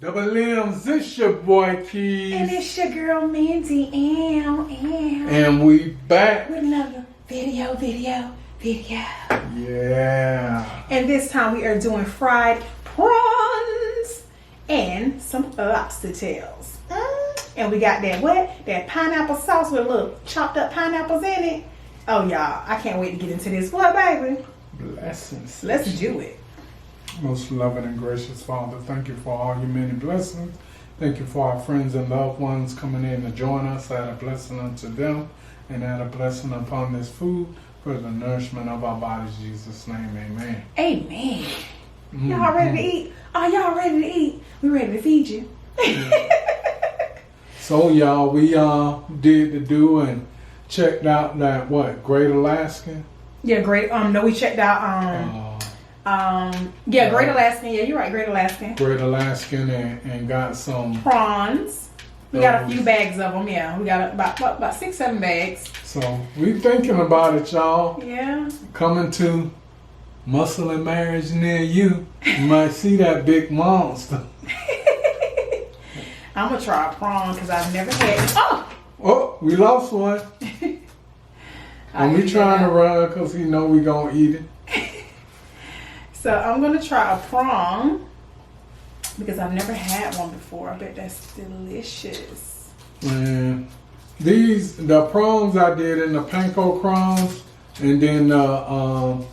Double M's, it's your boy Keys. And it's your girl Mindy. And we back with another video. Yeah. And this time we are doing fried prawns and some lobster tails. And we got that pineapple sauce with a little chopped up pineapples in it. Oh y'all, I can't wait to get into this. What, baby? Blessings. Let's do it. Most loving and gracious Father, thank you for all your many blessings. Thank you for our friends and loved ones coming in to join us. Add a blessing unto them and add a blessing upon this food for the nourishment of our bodies. In Jesus' name, amen. Amen. Y'all ready to eat? Oh, y'all ready to eat? We ready to feed you. So y'all, we did the do and checked out that Great Alaskan? Yeah, great. No, we checked out Great Alaskan. Yeah, you're right, Great Alaskan. Great Alaskan and got some prawns. We got a few bags of them. Yeah, we got about 6-7 bags. So we thinking about it, y'all. Yeah. Coming to MuscleNMarriage near you. You might see that big monster. I'm gonna try a prawn because I've never had. Oh, we lost one. And we trying to run because we know we gonna eat it. So I'm gonna try a prawn because I've never had one before. I bet that's delicious. Man, the prawns I did in the panko prawns, and then the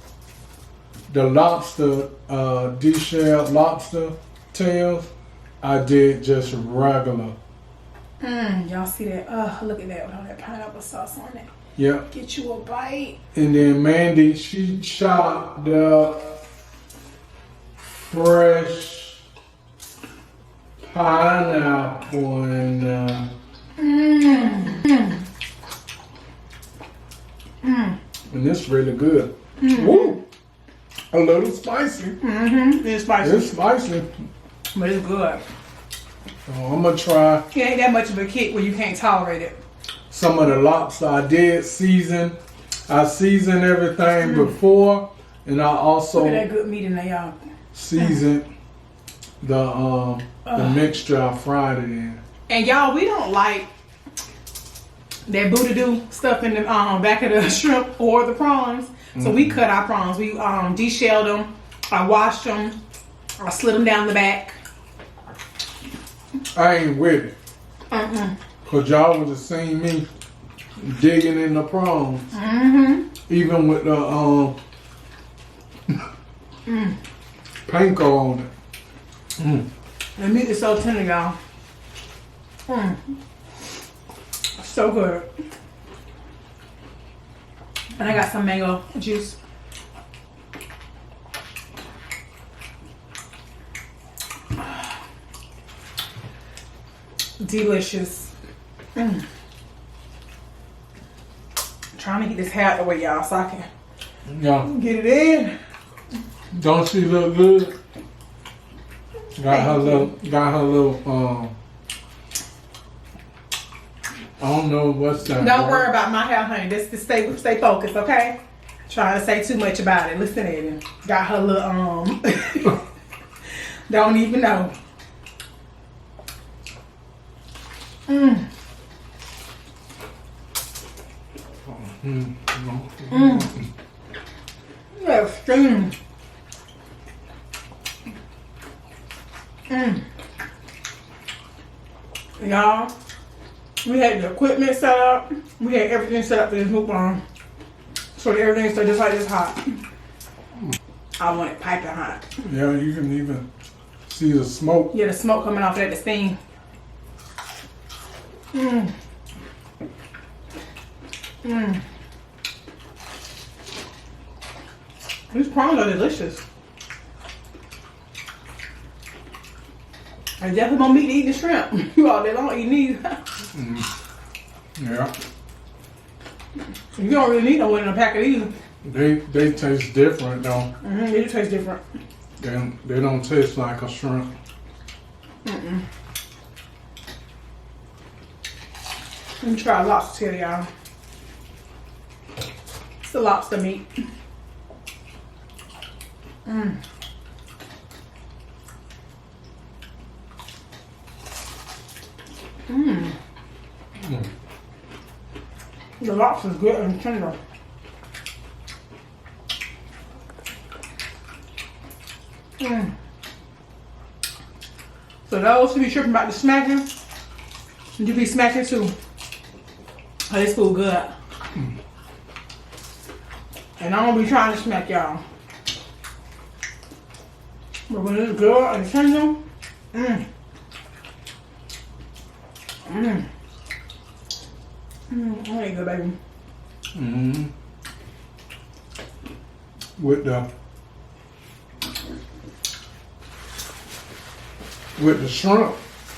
lobster, deshelled lobster tails, I did just regular. Y'all see that? Oh, look at that with all that pineapple sauce on it. Yep. Get you a bite. And then Mandy, she chopped the fresh pineapple and and it's really good. Woo! A little spicy. It's spicy. It's spicy. But it's good. So I'm gonna try. It ain't that much of a kick where you can't tolerate it. Some of the lobster I did season. I seasoned everything before, and I also Look at that good meat in there, y'all. seasoned the mixture. I fried it in. And y'all, we don't like that boo-to-doo stuff in the back of the shrimp or the prawns. So we cut our prawns. We deshelled them. I washed them. I slid them down the back. I ain't with it. Cause y'all would have seen me digging in the prawns. Even with the panko on it. The meat is so tender, y'all. So good. And I got some mango juice. Delicious. Trying to get this hair out the way, y'all, so I can get it in. Don't she look good? Got her little I don't know what's that. Don't worry about my hair, honey. Just stay focused, okay? Trying to say too much about it. Listen at it. Got her little don't even know. Yeah, steam. Y'all, we had the equipment set up. We had everything set up for this mukbang. So that everything stayed just like this hot. I want it piping hot. Yeah, you can even see the smoke. Yeah, the smoke coming off that, the steam. These prawns are delicious. I definitely gonna meet to eat the shrimp. You all day long eating these. Yeah. You don't really need no one in a pack of these. They taste different though. They do taste different. They don't taste like a shrimp. Let me try a lobster tail, y'all. It's the lobster meat. Mmm. The lobster's good and tender. Mmm. So those who be tripping about the smacking, you be smacking too. Oh, this food good. And I don't be trying to smack y'all. But when it's good and tender, mmm. Mmm. Mmm. Oh, there you go, baby. Mm-hmm. With the shrimp.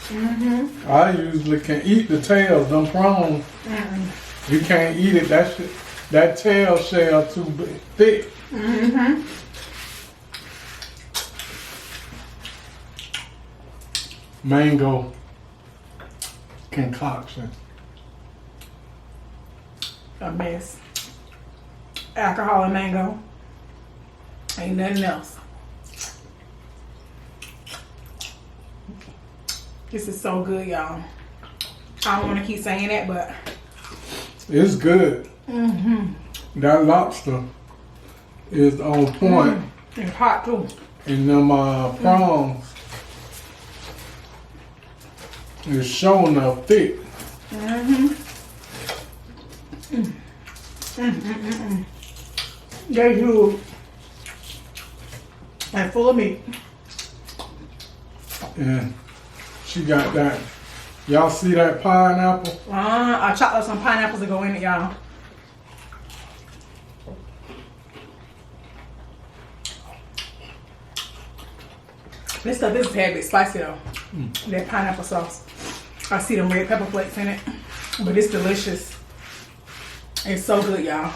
Mm-hmm. I usually can eat the tails, them prawns. You can't eat it. That tail shell too thick. Mm-hmm. Mango concoction. A mess. Alcohol and mango. Ain't nothing else. This is so good, y'all. I don't want to keep saying that, but It's good. mm-hmm. That lobster is on point. It's hot too. And them prawns is showing up thick. Mm-hmm. They're huge and full of meat. And she got that. Y'all see that pineapple? I chopped up some pineapples to go in it, y'all. This stuff is a tad bit spicy though. That pineapple sauce. I see them red pepper flakes in it, but it's delicious. It's so good, y'all.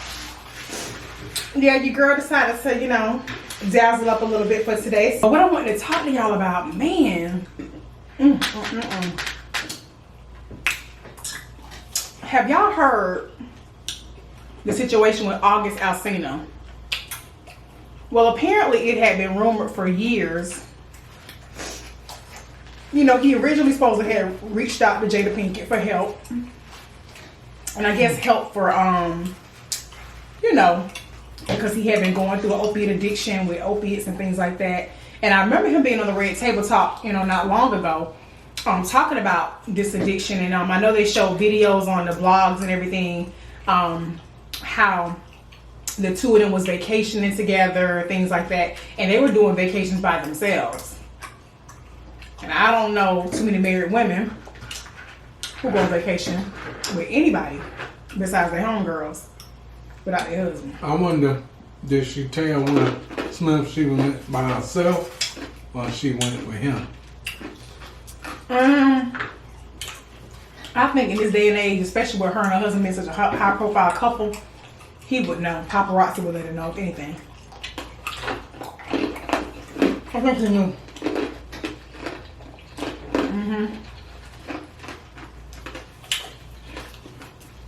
Yeah, your girl decided to, you know, dazzle up a little bit for today. So what I wanted to talk to y'all about, man. Have y'all heard the situation with August Alsina? Well, apparently it had been rumored for years. You know, he originally supposed to have reached out to Jada Pinkett for help. And I guess help for, you know, because he had been going through an opiate addiction with opiates and things like that. And I remember him being on the Red Table Talk, you know, not long ago, talking about this addiction. And I know they show videos on the blogs and everything, how the two of them was vacationing together, things like that. And they were doing vacations by themselves. And I don't know too many married women who go on vacation with anybody besides their homegirls without their husband. I wonder, did she tell Will Smith she went by herself or she went with him? I think in this day and age, especially with her and her husband being such a high profile couple, he would know. Paparazzi would let him know, if anything. I think he knew.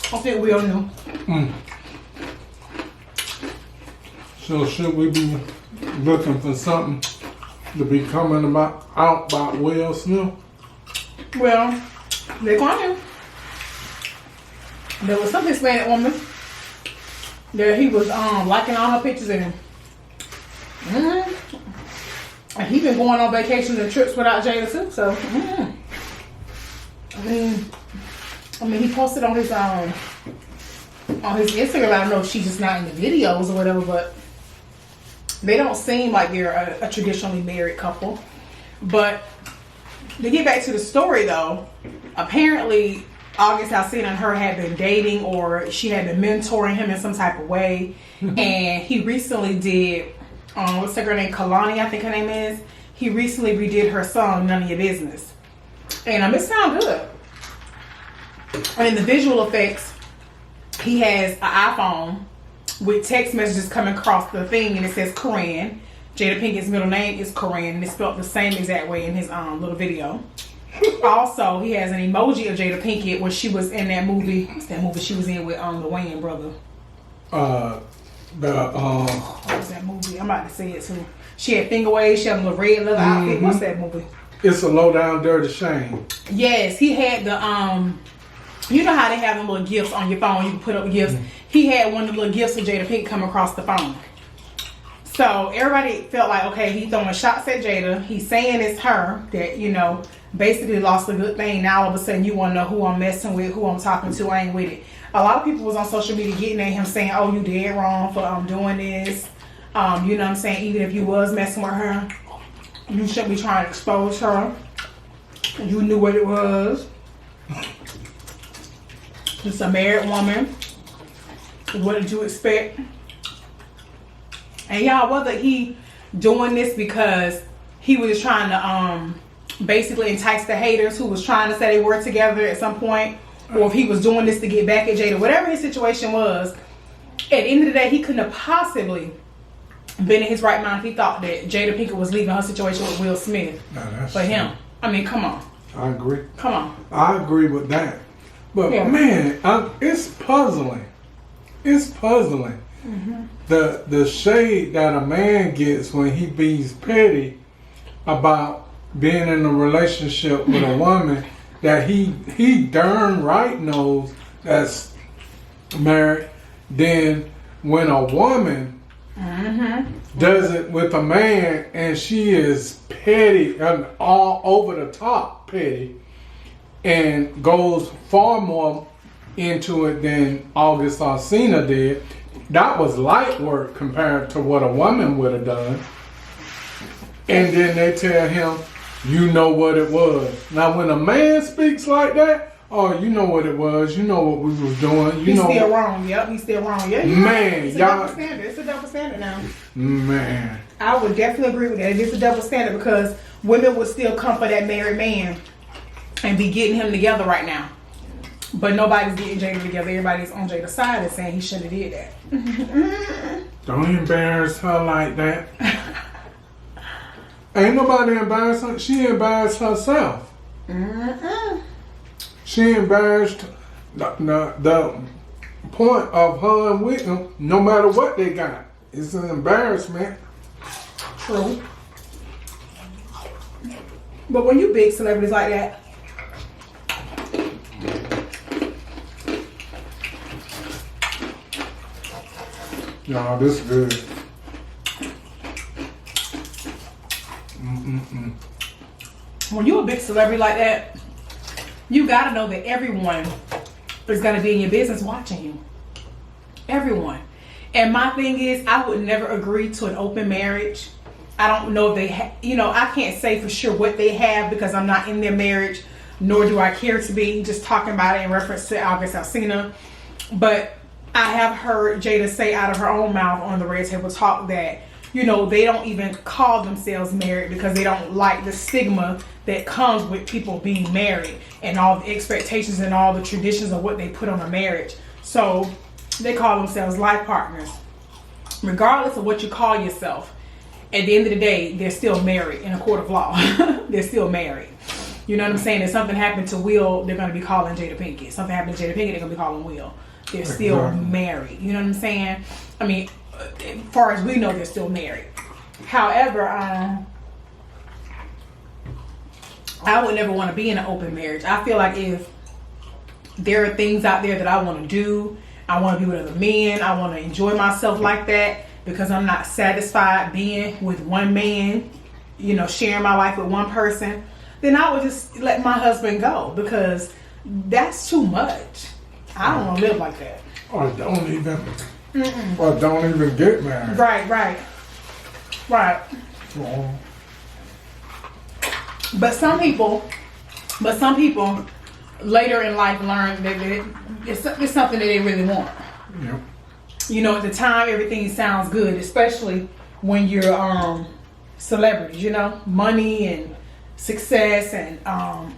I think we all knew. So should we be looking for something to be coming out by Will Smith? Well, they're climbing. There was some Hispanic woman that he was liking all her pictures in. And he been going on vacations and trips without Jada too. So, I mean, he posted on his Instagram. I don't know if she's just not in the videos or whatever, but they don't seem like they're a traditionally married couple. But to get back to the story though, apparently August Alsina and her had been dating, or she had been mentoring him in some type of way. And he recently did, what's her name? Kalani, I think her name is. He recently redid her song, None of Your Business. And it sounds good. And in the visual effects, he has an iPhone with text messages coming across the thing, and it says Corinne. Jada Pinkett's middle name is Corinne, and it's spelled the same exact way in his little video. Also, he has an emoji of Jada Pinkett where she was in that movie. What's that movie she was in with the Wayans brother? What was that movie? I'm about to say it too. She had finger waves. She had a little red leather outfit. What's that movie? it's a low down dirty shame. Yes, he had the you know how they have them little gifts on your phone, you can put up gifts. He had one of the little gifts of Jada Pink come across the phone. So everybody felt like, okay, he throwing shots at Jada. He's saying it's her that, you know, basically lost a good thing. Now all of a sudden you want to know who I'm messing with, who I'm talking to. I ain't with it. A lot of people was on social media getting at him saying, oh, you did wrong for doing this. You know what I'm saying? Even if you was messing with her, you shouldn't be trying to expose her. You knew what it was. It's a married woman. What did you expect? And y'all, whether he doing this because he was trying to basically entice the haters who was trying to say they were together at some point, or if he was doing this to get back at Jada, whatever his situation was, at the end of the day, he couldn't have possibly been in his right mind if he thought that Jada Pinkett was leaving her situation with Will Smith for him. I mean, come on. I agree. Come on. I agree with that. But Yeah. man, it's puzzling. It's puzzling. The shade that a man gets when he be's petty about being in a relationship with a woman that he darn right knows that's married. Then when a woman does it with a man and she is petty and all over the top petty and goes far more into it than August Alsina did, that was light work compared to what a woman would have done. And then they tell him, you know what it was. Now when a man speaks like that, oh, you know what it was. You know what we was doing. He's still wrong. Yep, he's still wrong. Yeah, man, it's a double standard. It's a double standard now. Man. I would definitely agree with that. It is a double standard because women would still come for that married man and be getting him together right now. But nobody's getting Jada together. Everybody's on Jada's side and saying he shouldn't have did that. Don't embarrass her like that. Ain't nobody embarrassed her. She embarrassed herself. She embarrassed the point of her and Whitney, no matter what they got. It's an embarrassment. True. But when you big celebrities like that, y'all, this is good. when you're a big celebrity like that, you gotta know that everyone is gonna be in your business watching you. Everyone. And my thing is, I would never agree to an open marriage. I don't know if they I can't say for sure what they have because I'm not in their marriage, nor do I care to be. Just talking about it in reference to August Alsina. But I have heard Jada say out of her own mouth on the Red Table Talk that, they don't even call themselves married because they don't like the stigma that comes with people being married and all the expectations and all the traditions of what they put on a marriage. So they call themselves life partners. Regardless of what you call yourself, at the end of the day, they're still married in a court of law. They're still married. You know what I'm saying? If something happened to Will, they're going to be calling Jada Pinkett. If something happened to Jada Pinkett, they're going to be calling Will. They're still married. You know what I'm saying? I mean, as far as we know, they're still married. However, I would never want to be in an open marriage. I feel like if there are things out there that I want to do, I want to be with other men, I want to enjoy myself like that because I'm not satisfied being with one man, sharing my life with one person, then I would just let my husband go because that's too much. I don't want to live like that. Or don't even get married. Right. Well, But some people later in life learn that it's something that they really want. yep. At the time, everything sounds good, especially when you're celebrities. Money and success and I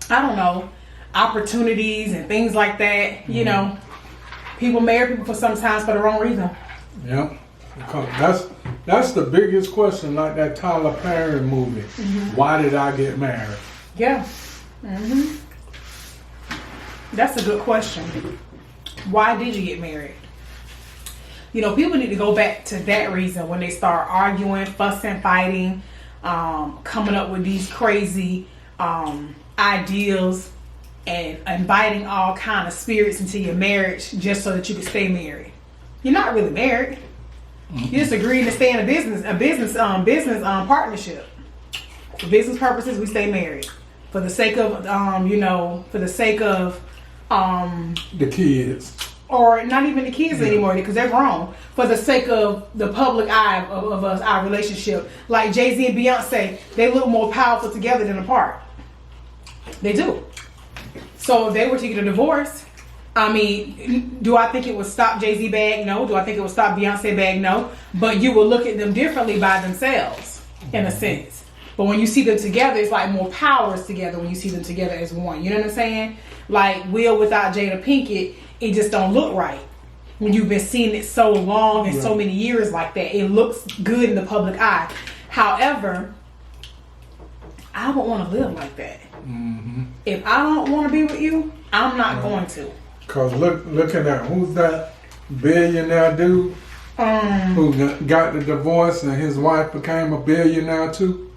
don't know, opportunities and things like that. People marry people for sometimes for the wrong reason. Yep. Because that's the biggest question, like that Tyler Perry movie. Why did I get married? Yeah. That's a good question. Why did you get married? People need to go back to that reason when they start arguing, fussing, fighting. coming up with these crazy ideals and inviting all kind of spirits into your marriage just so that you can stay married. You're not really married. You're just agreeing to stay in a business partnership. For business purposes, we stay married. For the sake of the kids. Or not even the kids anymore, because they're grown. For the sake of the public eye of us, our relationship. Like Jay-Z and Beyonce, they look more powerful together than apart. They do. So if they were to get a divorce, I mean, do I think it would stop Jay-Z bag? No. Do I think it would stop Beyonce bag? No. But you will look at them differently by themselves, in a sense. But when you see them together, it's like more powers together when you see them together as one. You know what I'm saying? Like Will without Jada Pinkett, it just don't look right. When you've been seeing it so long and so many years like that, it looks good in the public eye. However, I don't want to live like that. Mm-hmm. If I don't want to be with you, I'm not going to. Cause looking at who's that billionaire dude who got the divorce and his wife became a billionaire too.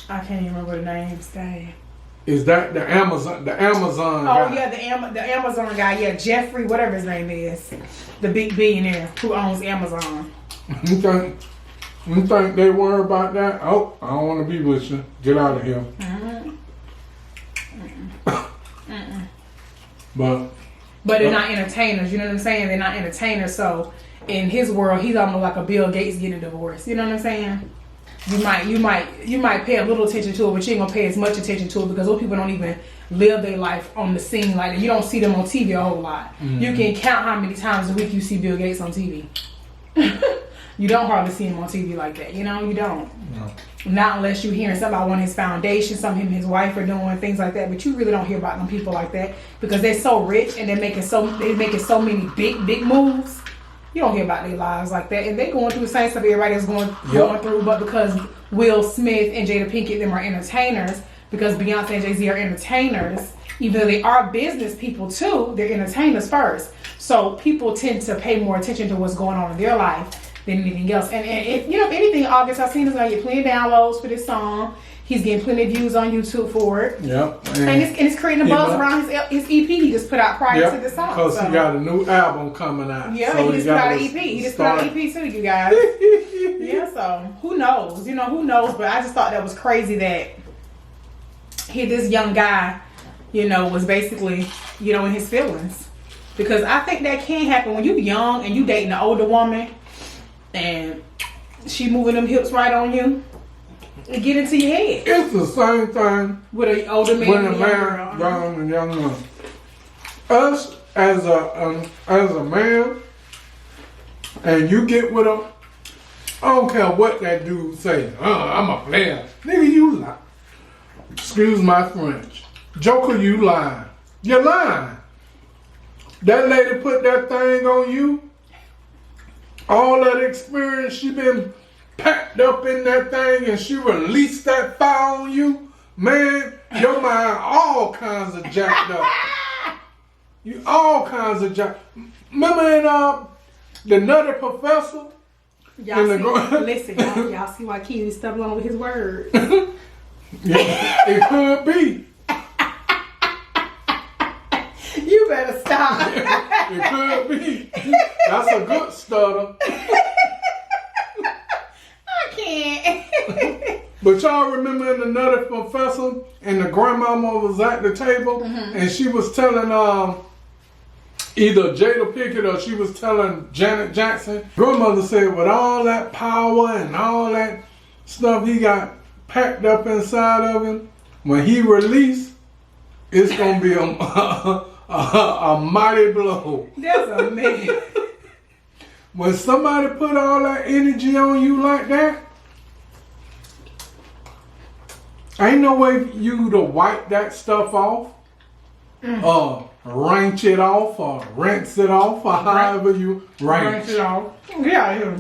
I can't even remember the names. Dang. Is that the Amazon guy? Oh yeah, the Amazon guy. Yeah, Jeffrey, whatever his name is, the big billionaire who owns Amazon. You think they worry about that? Oh, I don't want to be with you. Get out of here. Mm-hmm. Mm-mm. But they're not entertainers. You know what I'm saying? They're not entertainers. So in his world, he's almost like a Bill Gates getting a divorce. You know what I'm saying? You might pay a little attention to it, but you ain't gonna pay as much attention to it because those people don't even live their life on the scene like that. You don't see them on TV a whole lot. Mm-hmm. You can count how many times a week you see Bill Gates on TV. You don't hardly see him on TV like that. You know, you don't. No. Not unless you're hearing something about one of his foundations, something him and his wife are doing, things like that. But you really don't hear about them people like that because they're so rich and they're making so many big moves. You don't hear about their lives like that, and they're going through the same stuff everybody is going through. But because Will Smith and Jada Pinkett them are entertainers, because Beyonce and Jay-Z are entertainers, even though they are business people too, they're entertainers first. So people tend to pay more attention to what's going on in their life than anything else. And if anything, August Alsina's is gonna get plenty of downloads for this song. He's getting plenty of views on YouTube for it. Yep. And it's creating a buzz around his EP he just put out prior to the song. Because he got a new album coming out. Yeah, so he just put out an EP. He just put out an EP too, you guys. Yeah, so who knows? Who knows? But I just thought that was crazy that this young guy, was basically, in his feelings. Because I think that can happen when you young and you dating an older woman and she moving them hips right on you. It get into your head. It's the same thing with an older man and a man, young and young man. Us as a man, and you get with him. I don't care what that dude say. I'm a player, nigga. You lie. Excuse my French, Joker. You lying. You're lying. That lady put that thing on you. All that experience she been packed up in that thing and she released that fire on you, man, your mind all kinds of jacked up. You all kinds of jacked. Remember in the Nutty Professor? Y'all see why Keely stumbling on with his words. Yeah, it could be. You better stop. It could be. That's a good stutter. But y'all remember in the Nutty Professor and the grandmama was at the table and she was telling either Jada Pinkett or she was telling Janet Jackson. Grandmother said with all that power and all that stuff he got packed up inside of him, when he released, it's gonna be a mighty blow. That's a man. When somebody put all that energy on you like that, ain't no way for you to wipe that stuff off, rinse it off, or rinse it off, or however you rinse it off. Yeah.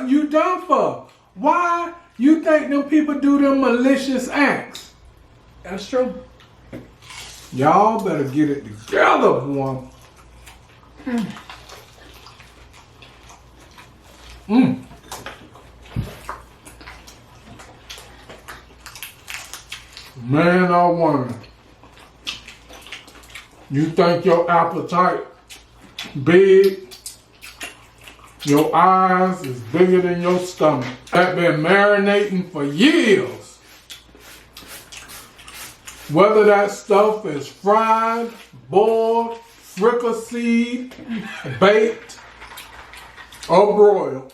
You done for. Why you think them people do them malicious acts? That's true. Y'all better get it together, boy. Man or woman, you think your appetite big, your eyes is bigger than your stomach. That been marinating for years. Whether that stuff is fried, boiled, fricasseed, baked, or broiled,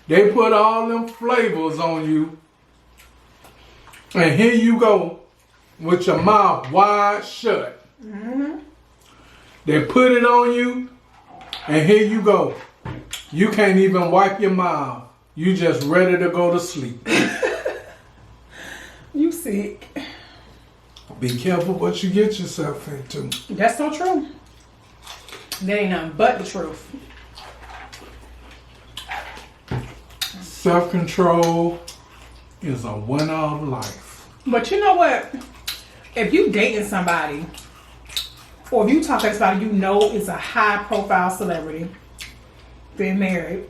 they put all them flavors on you, and here you go with your mouth wide shut. Mm-hmm. They put it on you, and here you go. You can't even wipe your mouth. You just ready to go to sleep. You sick. Be careful what you get yourself into. That's so true. That ain't nothing but the truth. Self-control is a winner of life. But you know what? If you dating somebody, or if you talk to somebody you know is a high-profile celebrity, been married,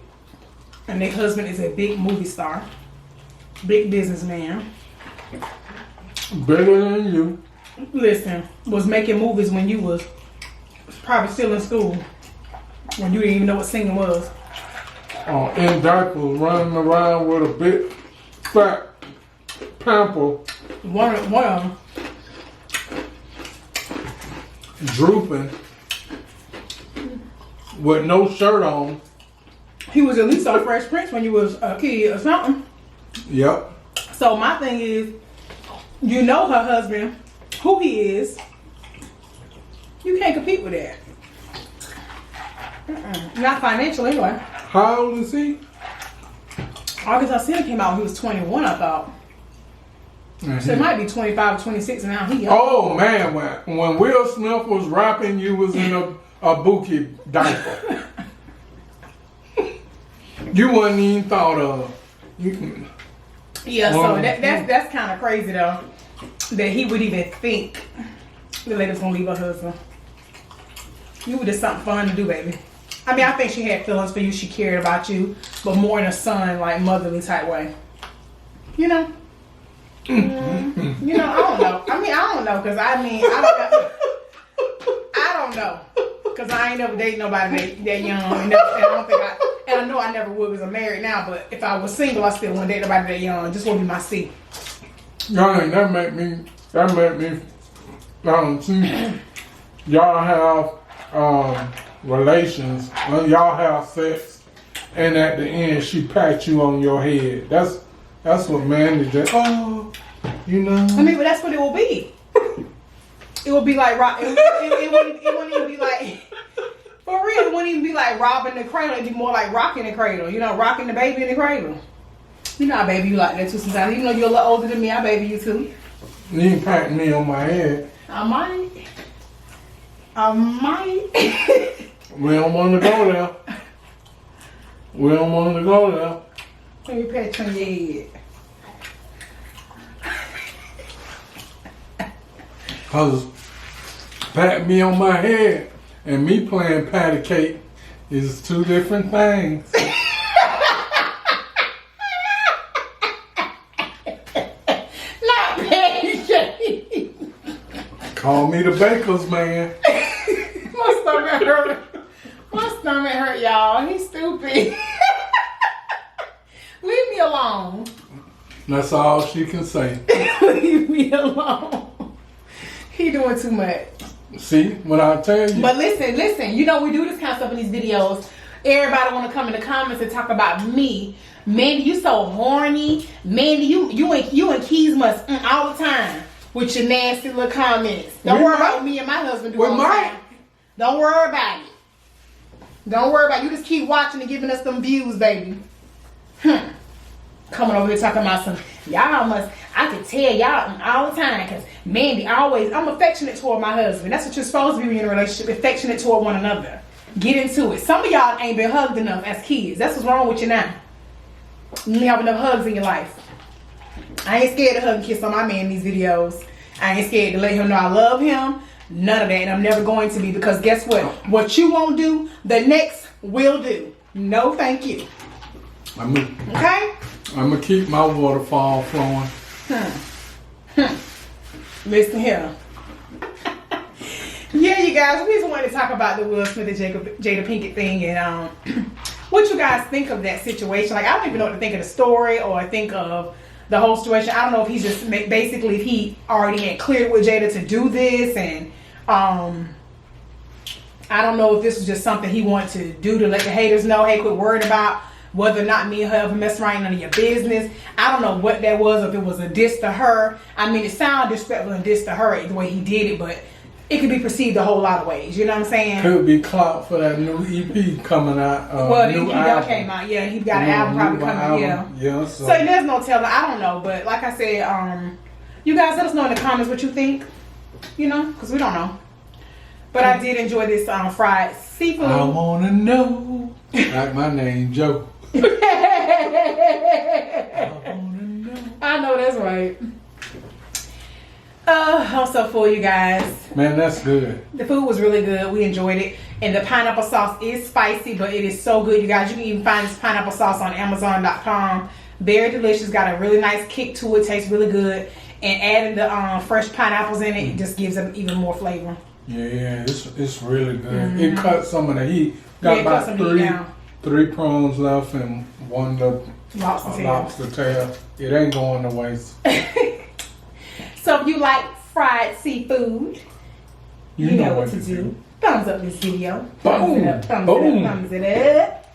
and their husband is a big movie star, big businessman, Bigger than you. listen, was making movies when you was probably still in school, when you didn't even know what singing was. In diapers, running around with a big, fat pamper, One of them, drooping, with no shirt on. he was at least on Fresh Prince when you was a kid or something. Yep. So my thing is, you know her husband, who he is. You can't compete with that. Not financial anyway. How old is he? August Alsina came out when he was 21, I thought. So it might be 25 or 26 and now he young. Oh man, when Will Smith was rapping, you was in a Buki diaper. You wasn't even thought of. Yeah, so that's kind of crazy though, that he would even think the lady's gonna leave her husband. You were just something fun to do, baby. I mean, I think she had feelings for you, she cared about you, but more in a son, like motherly type way. You know? You know, I don't know. I mean, I don't know, because I don't know. Because I ain't never dated nobody that young, and I know I never would because I'm married now, but if I was single, I still wouldn't date nobody that young. Just wouldn't be my C. Dang, that make me, see, y'all have relations, y'all have sex, and at the end she pats you on your head. That's what Mandy just, you know. I mean, but that's what it will be. It will be like, it wouldn't even be like, for real, it wouldn't even be like robbing the cradle. It'd be more like rocking the cradle. You know, rocking the baby in the cradle. You know I baby you like that too sometimes. Even though you're a little older than me, I baby you too. You ain't patting me on my head. I might. We don't want to go there. Let me pat you on your head. Cause pat me on my head and me playing patty cake is two different things. Not patty cake. Call me the baker's man. My stomach hurt. My stomach hurt, y'all. He's stupid. Leave me alone. That's all she can say. Leave me alone. He doing too much. See, when I tell you. But listen. You know we do this kind of stuff in these videos. Everybody want to come in the comments and talk about me. Mandy, you so horny. Mandy, you and Keys must all the time with your nasty little comments. Don't worry about what me and my husband do all the time. Don't worry about it. Don't worry about it. You just keep watching and giving us them views, baby. Coming over here talking about some, y'all must, I can tell y'all all the time, because Mandy always, I'm affectionate toward my husband. That's what you're supposed to be when you're in a relationship, affectionate toward one another. Get into it. Some of y'all ain't been hugged enough as kids. That's what's wrong with you now. You don't have enough hugs in your life. I ain't scared to hug and kiss on my man in these videos. I ain't scared to let him know I love him. None of that, and I'm never going to be, because guess what? What you won't do, the next will do. No, thank you. Okay? I'm gonna keep my waterfall flowing. Listen here. Yeah, you guys, we just wanted to talk about the Will Smith and Jada Pinkett thing and what you guys think of that situation. Like, I don't even know what to think of the story or think of the whole situation. I don't know if he's just basically if he already had cleared with Jada to do this, and I don't know if this was just something he wanted to do to let the haters know, hey, quit worrying about whether or not me and her ever mess around, none of your business. I don't know what that was, if it was a diss to her. I mean, it sounded disrespectful and diss to her the way he did it, but it could be perceived a whole lot of ways. You know what I'm saying? Could be clout for that new EP coming out. Well, the EP that came out, yeah. He got an album probably coming, yeah. So there's no telling. I don't know, but like I said, you guys let us know in the comments what you think. You know, because we don't know. But I did enjoy this fried seafood. I wanna know, like my name, Joe. I wanna know. I know that's right. I'm so full, you guys. Man, that's good. The food was really good. We enjoyed it. And the pineapple sauce is spicy, but it is so good, you guys. You can even find this pineapple sauce on Amazon.com. Very delicious. Got a really nice kick to it. Tastes really good. And adding the fresh pineapples in it, it just gives them even more flavor. Yeah, it's really good. It cut some of the heat. Got about three prawns left and one lobster tail. It ain't going to waste. So if you like fried seafood, you know what to do. Thumbs up this video. Boom. Thumbs it up.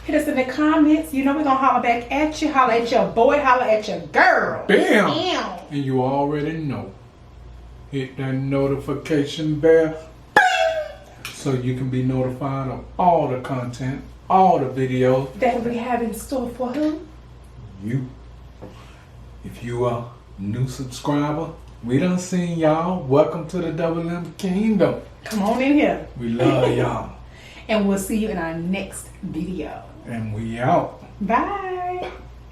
Hit us in the comments. You know we're going to holler back at you. Holler at your boy. Holler at your girl. Bam. Bam. And you already know. Hit that notification bell. So you can be notified of all the content, all the videos that we have in store for who? You. If you are new subscriber, we done seen y'all. Welcome to the Double M Kingdom. Come on in here. We love y'all. And we'll see you in our next video. And we out. Bye.